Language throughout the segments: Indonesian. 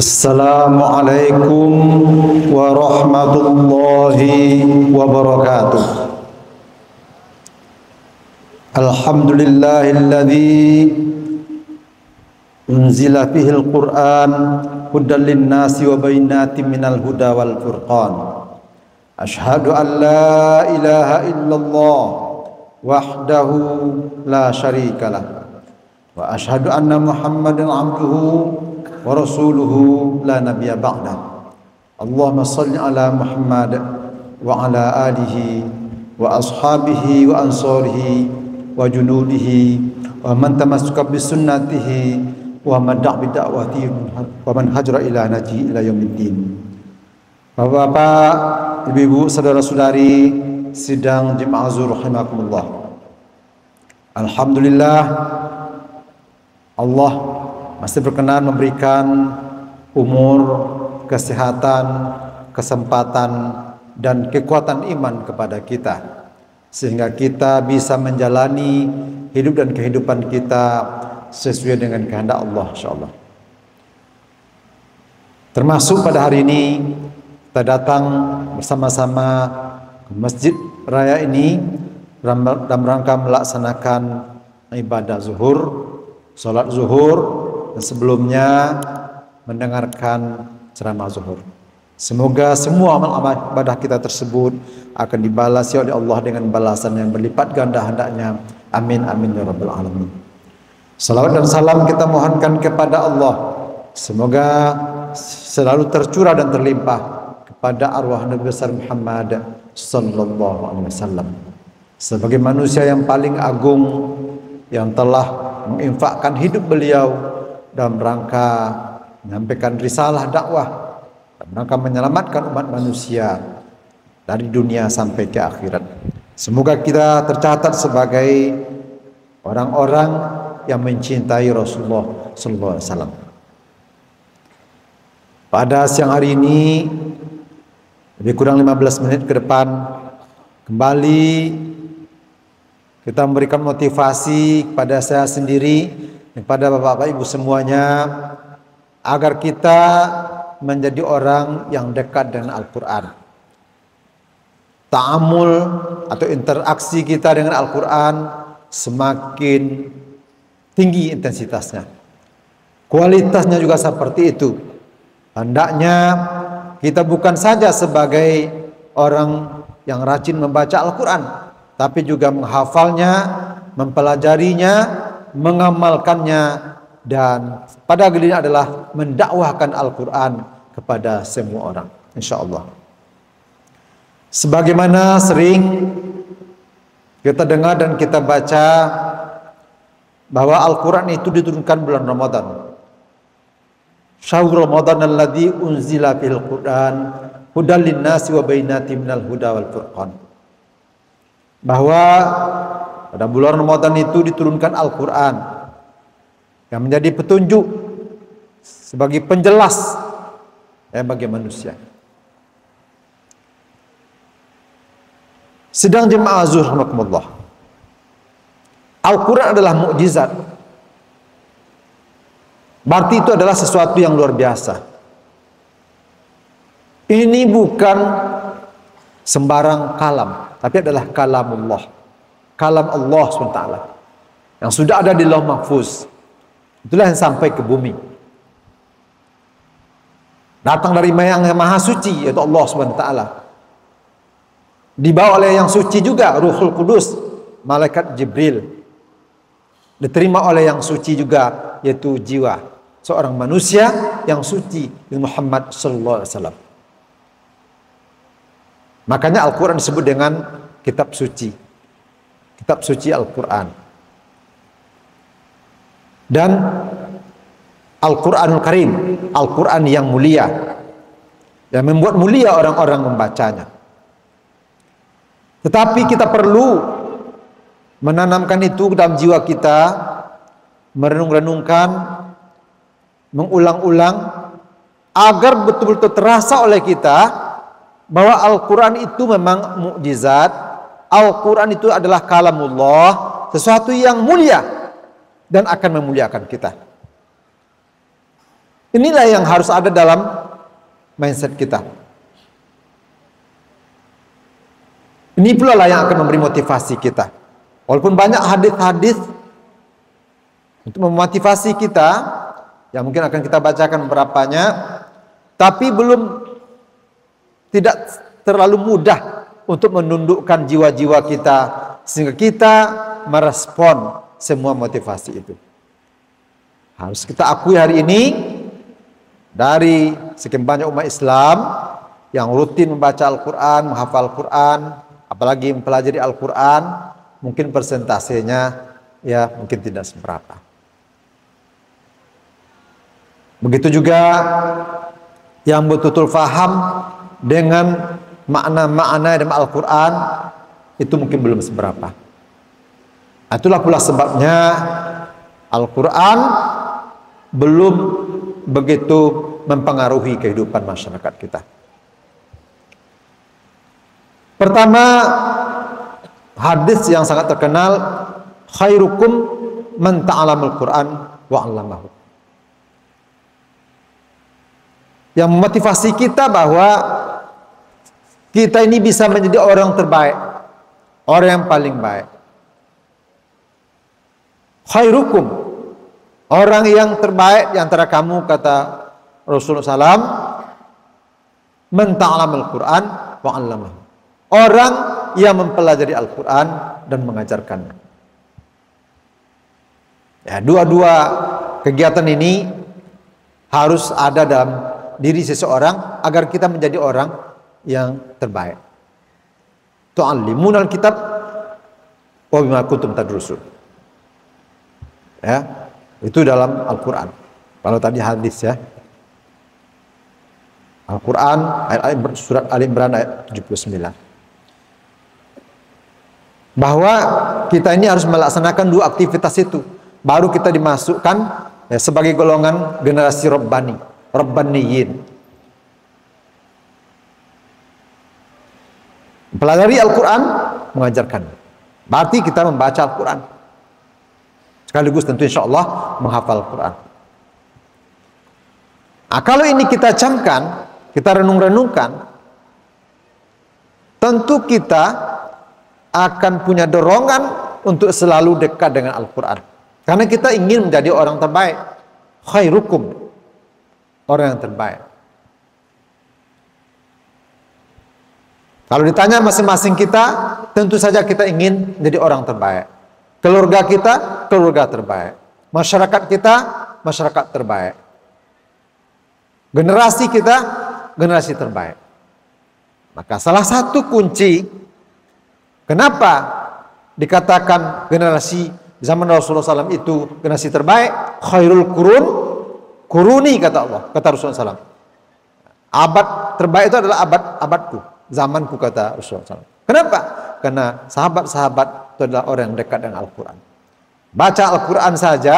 Assalamualaikum warahmatullahi wabarakatuh. Alhamdulillahilladzi unzila fihil Qur'an hudan linnasi wa bayyinatin minal huda wal furqan. Asyhadu an la ilaha illallah wahdahu la syarikalah wa asyhadu anna Muhammadan abduhu wa rasuluhu la nabiyya ba'dah. Allahumma salli ala Muhammad wa ala alihi wa ashabihi wa ansarihi wa junudihi wa man tamassaka bi sunnatihi wa man da'a bi da'watihi wa man hajara ila naji ila yaumiddin. Bapak-bapak, ibu-ibu, saudara-saudari sidang jemaah zuhur rahimakumullah. Alhamdulillah, Allah masih berkenan memberikan umur, kesehatan, kesempatan, dan kekuatan iman kepada kita, sehingga kita bisa menjalani hidup dan kehidupan kita sesuai dengan kehendak Allah, insyaallah. Termasuk pada hari ini kita datang bersama-sama ke Masjid Raya ini dalam rangka melaksanakan ibadah zuhur, salat zuhur, dan sebelumnya mendengarkan ceramah zuhur. Semoga semua amal ibadah kita tersebut akan dibalasi oleh Allah dengan balasan yang berlipat ganda hendaknya. Amin amin ya rabbal alamin. Salawat dan salam kita mohonkan kepada Allah, semoga selalu tercurah dan terlimpah kepada arwah Nabi besar Muhammad sallallahu alaihi wasallam sebagai manusia yang paling agung yang telah menginfakkan hidup beliau dalam rangka menyampaikan risalah dakwah, dalam rangka menyelamatkan umat manusia dari dunia sampai ke akhirat. Semoga kita tercatat sebagai orang-orang yang mencintai Rasulullah sallallahu alaihi wasallam. Pada siang hari ini, lebih kurang 15 menit ke depan, kembali kita memberikan motivasi kepada saya sendiri, kepada bapak-bapak ibu semuanya, agar kita menjadi orang yang dekat dengan Al-Quran. Ta'amul atau interaksi kita dengan Al-Quran semakin tinggi intensitasnya. Kualitasnya juga seperti itu. Hendaknya kita bukan saja sebagai orang yang rajin membaca Al-Quran, tapi juga menghafalnya, mempelajarinya, mengamalkannya, dan pada giliran adalah mendakwahkan Al-Quran kepada semua orang, insyaallah. Sebagaimana sering kita dengar dan kita baca bahwa Al-Quran itu diturunkan bulan Ramadan. Syahrul Ramadan alladzi unzila fil Qur'an hudan linnasi wa bayyinatin minal huda wal furqan. Bahwa pada bulan Ramadan itu diturunkan Al-Quran yang menjadi petunjuk sebagai penjelas bagi manusia. Sedang jemaah zuhur rahimakumullah, Al-Quran adalah mukjizat. Berarti itu adalah sesuatu yang luar biasa. Ini bukan sembarang kalam, tapi adalah kalamullah, kalam Allah SWT yang sudah ada di Lauh Mahfuz. Itulah yang sampai ke bumi, datang dari Yang Maha Suci, yaitu Allah SWT, dibawa oleh yang suci juga, Ruhul Kudus, malaikat Jibril, diterima oleh yang suci juga, yaitu jiwa seorang manusia yang suci, Muhammad sallallahu alaihi wasallam. Makanya Al-Quran disebut dengan kitab suci, kitab suci Al-Quran. Dan Al-Quranul Karim, Al-Quran yang mulia, yang membuat mulia orang-orang membacanya. Tetapi kita perlu menanamkan itu dalam jiwa kita, merenung-renungkan, mengulang-ulang, agar betul-betul terasa oleh kita bahwa Al-Quran itu memang mukjizat. Al-Quran itu adalah kalamullah, sesuatu yang mulia dan akan memuliakan kita. Inilah yang harus ada dalam mindset kita. Ini pula lah yang akan memberi motivasi kita. Walaupun banyak hadis-hadis untuk memotivasi kita, yang mungkin akan kita bacakan beberapanya, tapi tidak terlalu mudah untuk menundukkan jiwa-jiwa kita, sehingga kita merespon semua motivasi itu. Harus kita akui hari ini, dari sekian banyak umat Islam yang rutin membaca Al-Quran, menghafal Al-Quran, apalagi mempelajari Al-Quran, mungkin persentasenya ya mungkin tidak seberapa. Begitu juga yang betul-betul faham dengan makna-makna dalam Al-Quran, itu mungkin belum seberapa. Itulah pula sebabnya Al-Quran belum begitu mempengaruhi kehidupan masyarakat kita. Pertama, hadis yang sangat terkenal, khairukum man ta'alamul Quran wa 'allamahu. Yang memotivasi kita bahwa kita ini bisa menjadi orang terbaik, orang yang paling baik. Khairukum, orang yang terbaik di antara kamu, kata Rasulullah SAW, man ta'alamul Quran wa 'allamahu. Orang yang mempelajari Al-Quran dan mengajarkannya. Ya, dua-dua kegiatan ini harus ada dalam diri seseorang agar kita menjadi orang yang terbaik. Tu'allimunal kitab wa bima kuntum tadrusun. Ya, itu dalam Al-Quran. Kalau tadi hadis ya. Al-Quran surat Al-Imran ayat 79. Bahwa kita ini harus melaksanakan dua aktivitas itu, baru kita dimasukkan ya, sebagai golongan generasi Rabbani, Rabbaniyin. Pelajari Al-Quran, mengajarkan. Berarti kita membaca Al-Quran, sekaligus tentu insya Allah menghafal Al-Quran. Nah, kalau ini kita camkan, kita renung-renungkan, tentu kita akan punya dorongan untuk selalu dekat dengan Al-Quran. Karena kita ingin menjadi orang terbaik. Khairukum, orang yang terbaik. Kalau ditanya masing-masing kita, tentu saja kita ingin menjadi orang terbaik. Keluarga kita, keluarga terbaik. Masyarakat kita, masyarakat terbaik. Generasi kita, generasi terbaik. Maka salah satu kunci kenapa dikatakan generasi zaman Rasulullah SAW itu generasi terbaik? Khairul kurun, kuruni, kata Allah, kata Rasulullah SAW. Abad terbaik itu adalah abadku, zamanku, kata Rasulullah SAW. Kenapa? Karena sahabat-sahabat itu adalah orang yang dekat dengan Al-Quran. Baca Al-Quran saja,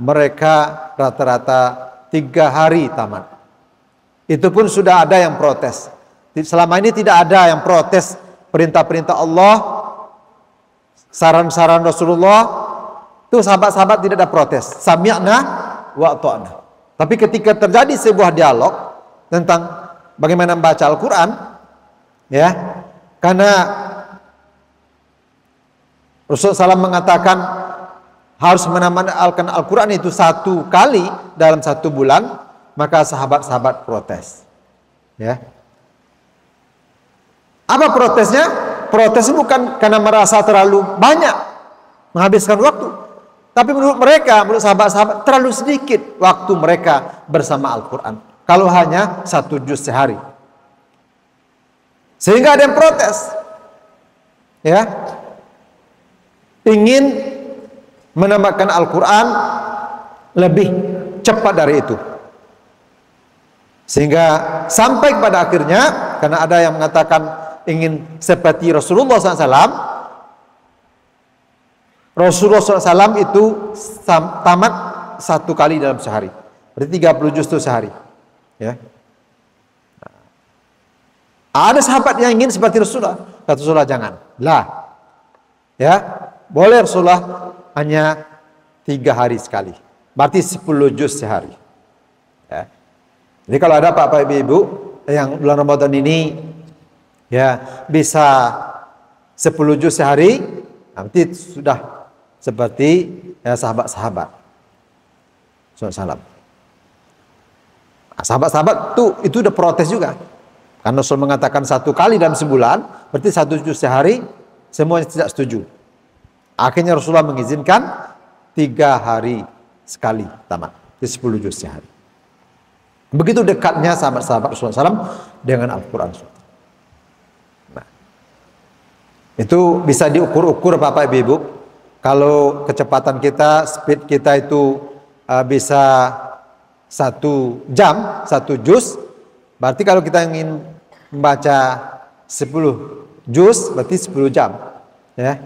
mereka rata-rata 3 hari tamat. Itu pun sudah ada yang protes. Selama ini tidak ada yang protes perintah-perintah Allah, saran-saran Rasulullah, itu sahabat-sahabat tidak ada protes. Sami'na wa ata'na. Tapi ketika terjadi sebuah dialog tentang bagaimana membaca Al-Quran, ya, karena Rasulullah SAW mengatakan harus menamatkan Al-Quran itu 1 kali dalam 1 bulan, maka sahabat-sahabat protes. Ya. Apa protesnya? Protesnya bukan karena merasa terlalu banyak menghabiskan waktu, tapi menurut mereka, menurut sahabat-sahabat, terlalu sedikit waktu mereka bersama Al-Quran. Kalau hanya 1 juz sehari, sehingga ada yang protes, ya, ingin menambahkan Al-Quran lebih cepat dari itu, sehingga sampai pada akhirnya, karena ada yang mengatakan ingin seperti Rasulullah SAW. Rasulullah SAW itu tamat 1 kali dalam sehari, berarti 30 juz itu sehari. Ya. Ada sahabat yang ingin seperti Rasulullah, kata Rasulullah jangan lah. Ya, boleh Rasulullah hanya 3 hari sekali, berarti 10 juz sehari. Jadi kalau ada Bapak Ibu yang bulan Ramadan ini ya bisa 10 juz sehari, nanti sudah seperti ya, sahabat-sahabat SAW. Nah, sahabat-sahabat itu udah protes juga. Karena Rasul mengatakan 1 kali dalam sebulan, berarti 1 juz sehari, semuanya tidak setuju. Akhirnya Rasulullah mengizinkan 3 hari sekali tamat, di 10 juz sehari. Begitu dekatnya sahabat-sahabat Rasulullah SAW dengan Al-Quran. Nah, itu bisa diukur-ukur Bapak Ibu. Kalau kecepatan kita, speed kita itu bisa 1 jam, 1 juz, berarti kalau kita ingin membaca 10 juz, berarti 10 jam. Ya.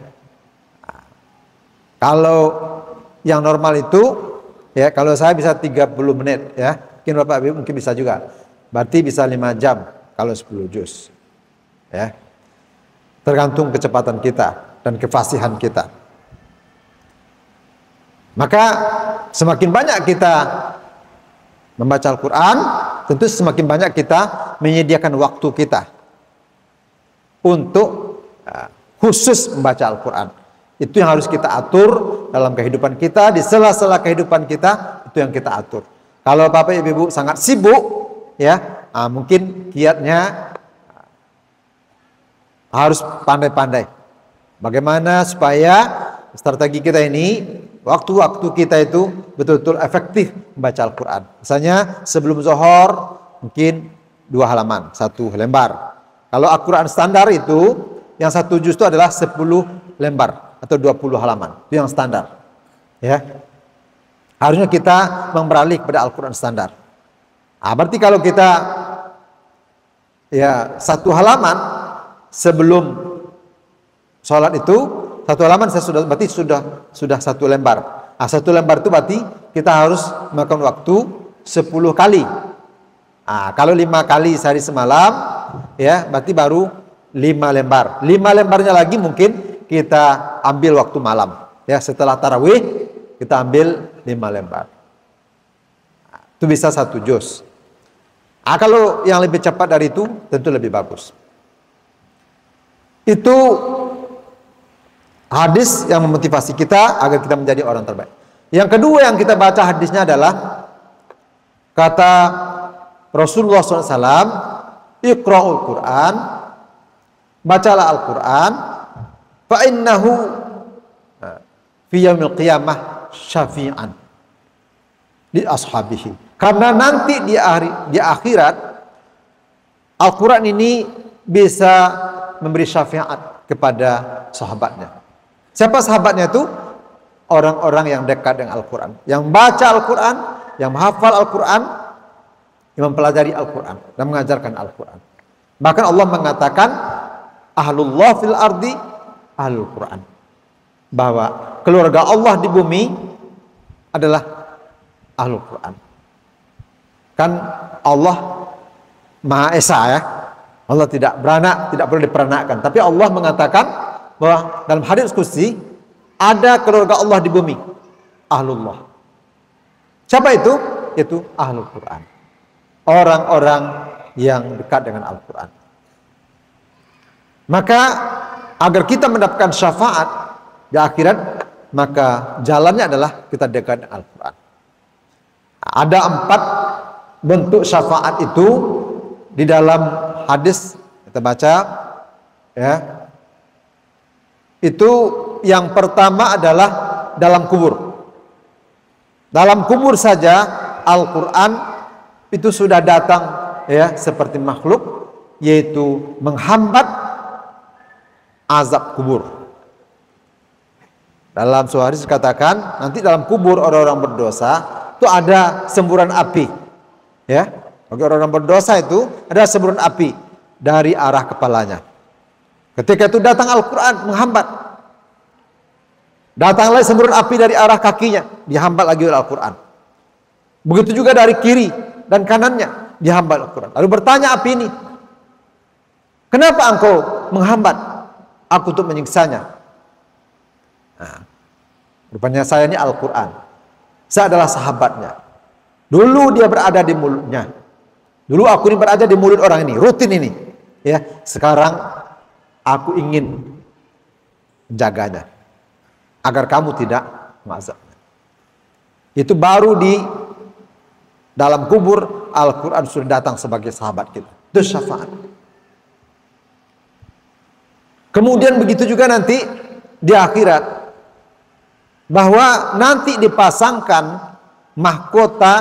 Kalau yang normal itu, ya kalau saya bisa 30 menit, ya. Mungkin Bapak Ibu mungkin bisa juga. Berarti bisa 5 jam kalau 10 juz. Ya. Tergantung kecepatan kita dan kefasihan kita. Maka semakin banyak kita membaca Al-Quran, tentu semakin banyak kita menyediakan waktu kita untuk khusus membaca Al-Quran. Itu yang harus kita atur dalam kehidupan kita, di sela-sela kehidupan kita, itu yang kita atur. Kalau Bapak Ibu sangat sibuk, ya mungkin kiatnya harus pandai-pandai. Bagaimana supaya strategi kita ini, waktu-waktu kita itu betul-betul efektif membaca Al-Quran. Misalnya sebelum zuhur mungkin 2 halaman, 1 lembar. Kalau Al-Quran standar itu, yang 1 juz itu adalah 10 lembar atau 20 halaman. Itu yang standar. Ya. Harusnya kita beralih kepada Al-Quran standar. Nah, berarti kalau kita ya 1 halaman sebelum sholat itu, 1 halaman berarti sudah 1 lembar. Nah, 1 lembar itu berarti kita harus memakan waktu 10 kali. Nah, kalau 5 kali sehari semalam, ya berarti baru 5 lembar. 5 lembarnya lagi mungkin kita ambil waktu malam. Ya, setelah tarawih kita ambil 5 lembar. Nah, itu bisa 1 juz. Nah, kalau yang lebih cepat dari itu tentu lebih bagus. Itu hadis yang memotivasi kita agar kita menjadi orang terbaik. Yang kedua yang kita baca hadisnya adalah kata Rasulullah SAW, Iqra'ul Quran, bacalah Al-Quran, fa innahu fi yaumil qiyamah syafi'an di ashabihi. Karena nanti di akhirat Al-Quran ini bisa memberi syafaat kepada sahabatnya. Siapa sahabatnya itu? Orang-orang yang dekat dengan Al-Quran, yang baca Al-Quran, yang menghafal Al-Quran, yang mempelajari Al-Quran dan mengajarkan Al-Quran. Bahkan Allah mengatakan ahlullah fil ardi ahlul Quran, bahwa keluarga Allah di bumi adalah ahlul Quran. Kan Allah Maha Esa, ya. Allah tidak beranak, tidak perlu diperanakkan. Tapi Allah mengatakan bahwa dalam hadis qudsi ada keluarga Allah di bumi, ahlullah. Siapa itu? Itu ahlul Quran. Orang-orang yang dekat dengan Al-Quran. Maka agar kita mendapatkan syafaat di akhirat, maka jalannya adalah kita dekat dengan Al-Quran. Ada 4 bentuk syafaat itu di dalam hadis kita baca, ya. Itu yang pertama adalah dalam kubur. Dalam kubur saja Al-Quran itu sudah datang, ya, seperti makhluk, yaitu menghambat azab kubur. Dalam suatu hadis dikatakan nanti dalam kubur orang-orang berdosa itu ada semburan api, ya. Bagi orang-orang berdosa itu ada semburan api dari arah kepalanya. Ketika itu datang Al-Quran menghambat. Datang lagi semburan api dari arah kakinya, dihambat lagi oleh Al-Quran. Begitu juga dari kiri dan kanannya, dihambat Al-Quran. Lalu bertanya api ini, kenapa engkau menghambat aku untuk menyiksanya? Nah, rupanya saya ini Al-Quran. Saya adalah sahabatnya. Dulu dia berada di mulutnya. Dulu aku ini berada di mulut orang ini, rutin ini. Ya, sekarang aku ingin menjaganya agar kamu tidak mengazab. Itu baru di dalam kubur Al-Quran sudah datang sebagai sahabat kita. Itu syafaat. Kemudian begitu juga nanti di akhirat, bahwa nanti dipasangkan mahkota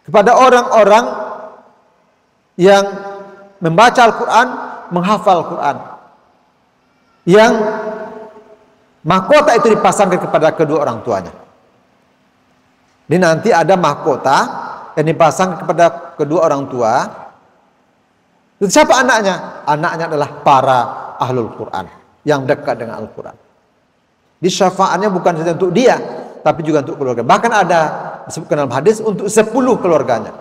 kepada orang-orang yang membaca Al-Quran, menghafal Al-Quran, yang mahkota itu dipasangkan kepada kedua orang tuanya. Ini nanti ada mahkota yang dipasang kepada kedua orang tua. Siapa anaknya? Anaknya adalah para ahlul Quran yang dekat dengan Al-Quran. Di syafaatnya bukan saja untuk dia, tapi juga untuk keluarga. Bahkan ada disebutkan dalam hadis untuk 10 keluarganya.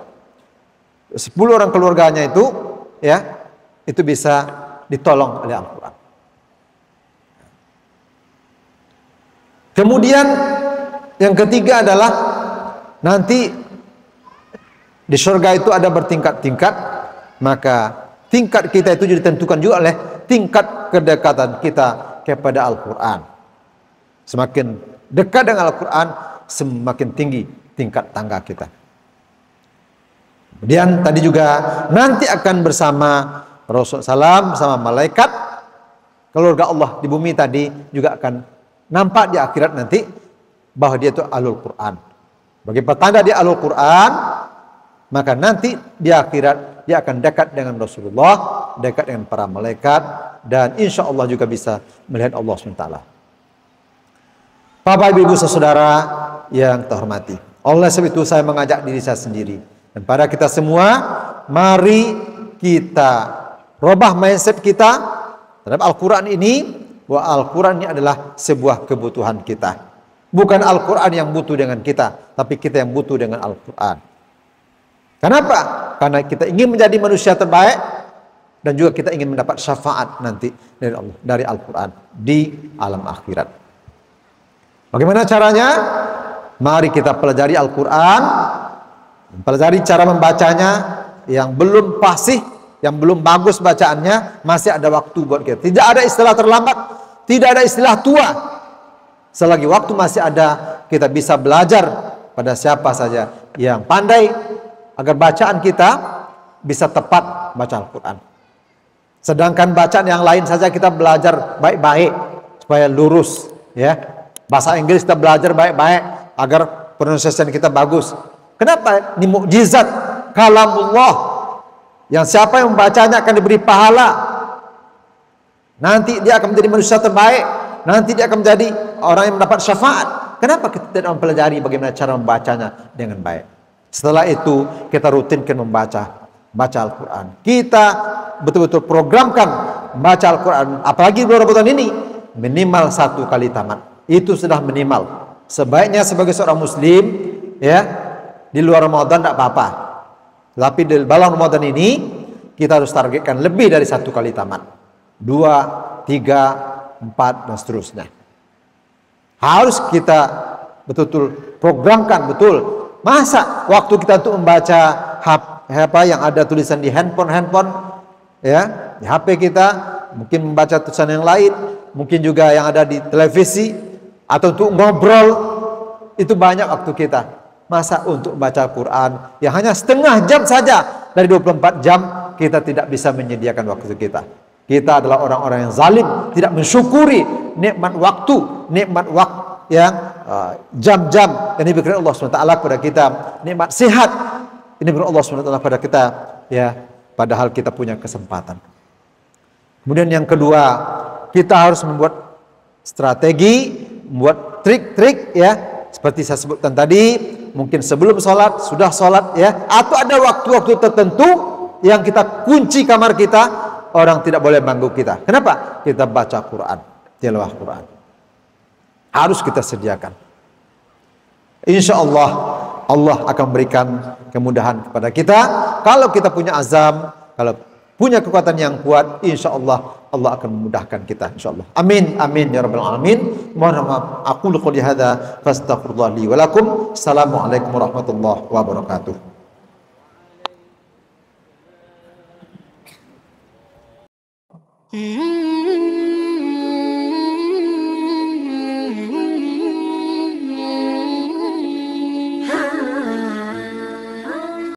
10 orang keluarganya itu, ya, itu bisa ditolong oleh Al-Quran. Kemudian yang ketiga adalah nanti di surga itu ada bertingkat-tingkat, maka tingkat kita itu ditentukan juga oleh tingkat kedekatan kita kepada Al-Quran. Semakin dekat dengan Al-Quran, semakin tinggi tingkat tangga kita. Kemudian tadi juga nanti akan bersama Rasulullah SAW, bersama malaikat, keluarga Allah di bumi tadi juga akan nampak di akhirat nanti bahwa dia itu ahlul Quran. Bagi petanda dia ahlul Quran, maka nanti di akhirat dia akan dekat dengan Rasulullah, dekat dengan para malaikat, dan insya Allah juga bisa melihat Allah SWT. Bapak, Ibu, saudara yang terhormati, oleh sebab itu saya mengajak diri saya sendiri dan pada kita semua, mari kita rubah mindset kita terhadap Al-Quran ini, bahwa Al-Quran ini adalah sebuah kebutuhan kita. Bukan Al-Quran yang butuh dengan kita, tapi kita yang butuh dengan Al-Quran. Kenapa? Karena kita ingin menjadi manusia terbaik, dan juga kita ingin mendapat syafaat nanti dari Allah, dari Al-Quran di alam akhirat. Bagaimana caranya? Mari kita pelajari Al-Quran, pelajari cara membacanya. Yang belum fasih, yang belum bagus bacaannya, masih ada waktu buat kita. Tidak ada istilah terlambat, tidak ada istilah tua. Selagi waktu masih ada, kita bisa belajar pada siapa saja yang pandai, agar bacaan kita bisa tepat baca Al-Quran. Sedangkan bacaan yang lain saja kita belajar baik-baik supaya lurus, ya. Bahasa Inggris kita belajar baik-baik agar pronunciation kita bagus. Kenapa? Ini mukjizat kalamullah, yang siapa yang membacanya akan diberi pahala. Nanti dia akan menjadi manusia terbaik, nanti dia akan menjadi orang yang mendapat syafaat. Kenapa kita tidak mempelajari bagaimana cara membacanya dengan baik? Setelah itu kita rutinkan membaca Al-Quran. Kita betul-betul programkan membaca Al-Quran. Apalagi bulan Ramadan ini, minimal 1 kali tamat. Itu sudah minimal. Sebaiknya sebagai seorang muslim, ya, di luar Ramadan tidak apa-apa. Tapi di bulan Ramadan ini kita harus targetkan lebih dari 1 kali tamat. 2, 3, 4 dan seterusnya. Harus kita betul-betul programkan betul. Masa waktu kita untuk membaca apa yang ada tulisan di handphone, ya, di HP kita, mungkin membaca tulisan yang lain, mungkin juga yang ada di televisi, atau untuk ngobrol, itu banyak waktu kita. Masa untuk baca Quran yang hanya setengah jam saja dari 24 jam, kita tidak bisa menyediakan waktu kita. Kita adalah orang-orang yang zalim, tidak mensyukuri nikmat waktu, yang jam-jam yang diberikan Allah SWT kepada kita, nikmat sehat ini diberikan Allah SWT kepada kita, ya, padahal kita punya kesempatan. Kemudian yang kedua, kita harus membuat strategi, membuat trik-trik, ya, seperti saya sebutkan tadi, mungkin sebelum sholat, sudah sholat, ya, atau ada waktu-waktu tertentu yang kita kunci kamar kita, orang tidak boleh mengganggu kita. Kenapa? Kita baca Quran, tilawah Quran. Harus kita sediakan. Insya Allah, Allah akan berikan kemudahan kepada kita. Kalau kita punya azam, kalau punya kekuatan yang kuat, insya Allah, Allah akan memudahkan kita, insya Allah. Amin, amin, ya rabbal alamin. Mohon maaf, aku qouli hadza fastaghfirullah li wa lakum. Assalamualaikum warahmatullahi wabarakatuh. Hmm.